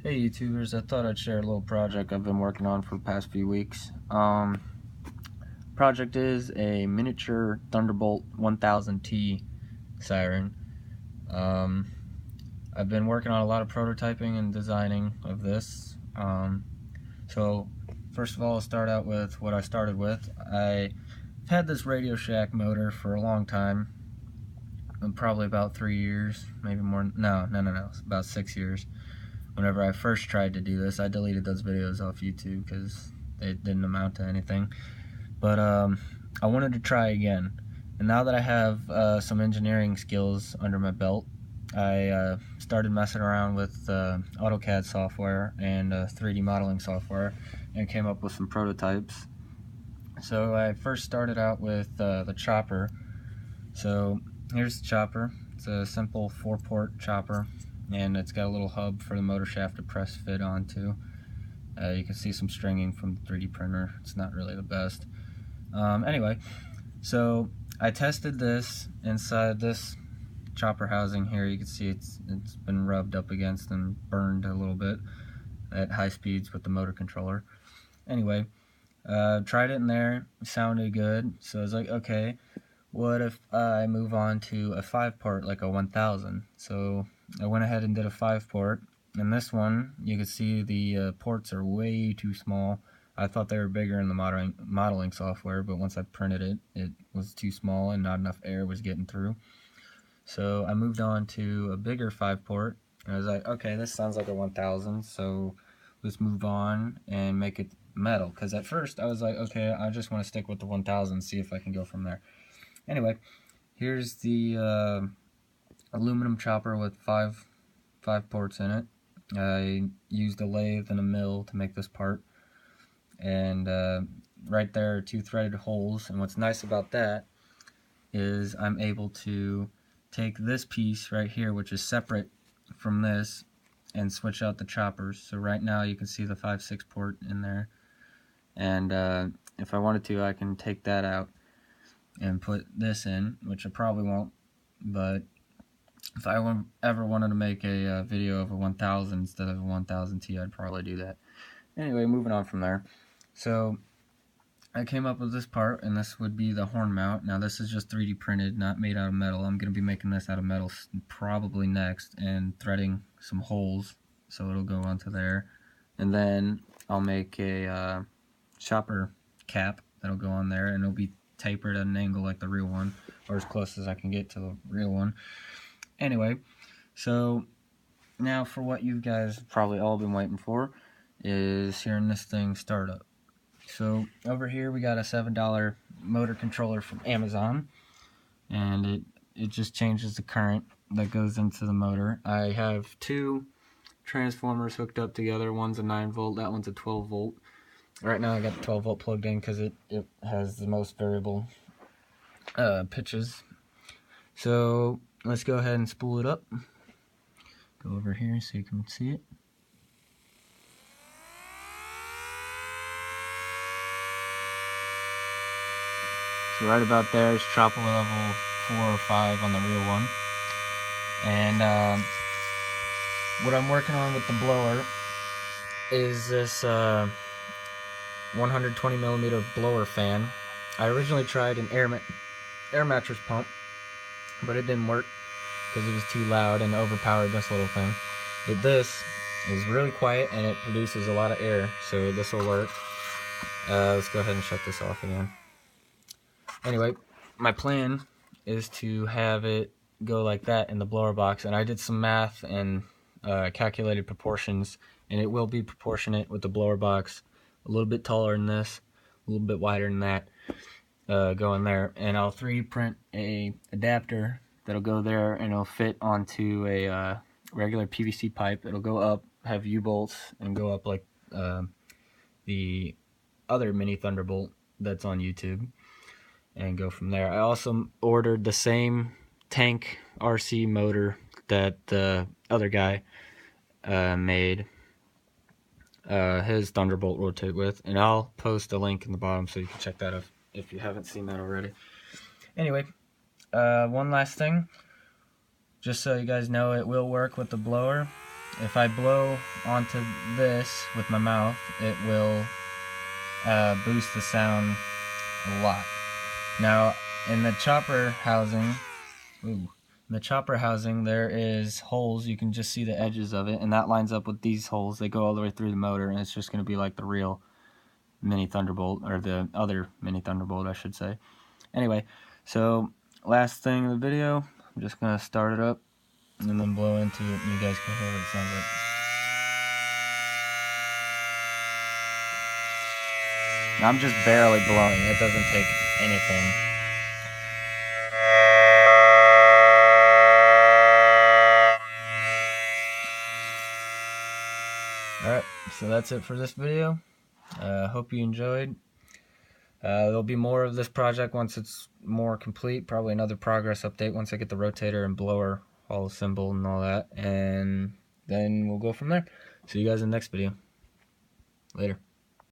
Hey YouTubers, I thought I'd share a little project I've been working on for the past few weeks. Project is a miniature Thunderbolt 1000T siren. Um, I've been working on a lot of prototyping and designing of this. So first of all, I'll start out with what I started with. I've had this Radio Shack motor for a long time, probably about 3 years, maybe more. No, about 6 years. Whenever I first tried to do this, I deleted those videos off YouTube because they didn't amount to anything. But I wanted to try again. And now that I have some engineering skills under my belt, I started messing around with AutoCAD software and 3D modeling software and came up with some prototypes. So I first started out with the chopper. So here's the chopper. It's a simple 4-port chopper, and it's got a little hub for the motor shaft to press fit onto. You can see some stringing from the 3D printer. It's not really the best. Anyway, so I tested this inside this chopper housing here. You can see it's been rubbed up against and burned a little bit at high speeds with the motor controller. Anyway, tried it in there. It sounded good. So I was like, okay, what if I move on to a 5-port, like a 1000? So I went ahead and did a 5-port, and this one, you can see the ports are way too small. I thought they were bigger in the modeling software, but once I printed it, it was too small and not enough air was getting through. So I moved on to a bigger 5-port, and I was like, okay, this sounds like a 1000, so let's move on and make it metal. Because at first I was like, okay, I just want to stick with the 1000, see if I can go from there. Anyway, here's the aluminum chopper with five ports in it. I used a lathe and a mill to make this part, and right there are 2 threaded holes. And what's nice about that is I'm able to take this piece right here, which is separate from this, and switch out the choppers. So right now you can see the 5/6 port in there, and if I wanted to, I can take that out and put this in, which I probably won't, but if I ever wanted to make a video of a 1000 instead of a 1000T, I'd probably do that. Anyway, moving on from there. So I came up with this part, and this would be the horn mount. Now this is just 3D printed, not made out of metal. I'm going to be making this out of metal probably next, and threading some holes so it'll go onto there. And then I'll make a chopper cap that'll go on there, and it'll be tapered at an angle like the real one, or as close as I can get to the real one. Anyway, so now for what you guys have probably all been waiting for is hearing this thing start up. So over here we got a $7 motor controller from Amazon, and it just changes the current that goes into the motor. I have 2 transformers hooked up together. One's a 9-volt, that one's a 12-volt. Right now I got the 12-volt plugged in because it has the most variable pitches. So let's go ahead and spool it up. Go over here so you can see it. So right about there is chopper level 4 or 5 on the real one. And what I'm working on with the blower is this 120mm blower fan. I originally tried an air mattress pump, but it didn't work because it was too loud and overpowered this little thing. But this is really quiet and it produces a lot of air, so this will work. Let's go ahead and shut this off again. Anyway, my plan is to have it go like that in the blower box, and I did some math and calculated proportions, and it will be proportionate with the blower box. A little bit taller than this, a little bit wider than that, going there. And I'll 3D print a adapter that'll go there, and it'll fit onto a regular PVC pipe. It'll go up, have U-bolts, and go up like the other mini Thunderbolt that's on YouTube, and go from there. I also ordered the same tank RC motor that the other guy made his Thunderbolt rotate with, and I'll post a link in the bottom so you can check that out if you haven't seen that already. Anyway, one last thing, just so you guys know, it will work with the blower. if I blow onto this with my mouth, it will boost the sound a lot. Now, in the chopper housing, there is holes. You can just see the edges of it, and that lines up with these holes. They go all the way through the motor, and it's just going to be like the real mini Thunderbolt, or the other mini Thunderbolt, I should say. Anyway, so last thing in the video, I'm just going to start it up and then blow into it, and you guys can hear what it sounds like. Now, I'm just barely blowing. It doesn't take anything. Alright, so that's it for this video. Hope you enjoyed. There'll be more of this project once it's more complete. Probably another progress update once I get the rotator and blower all assembled and all that. And then we'll go from there. See you guys in the next video. Later.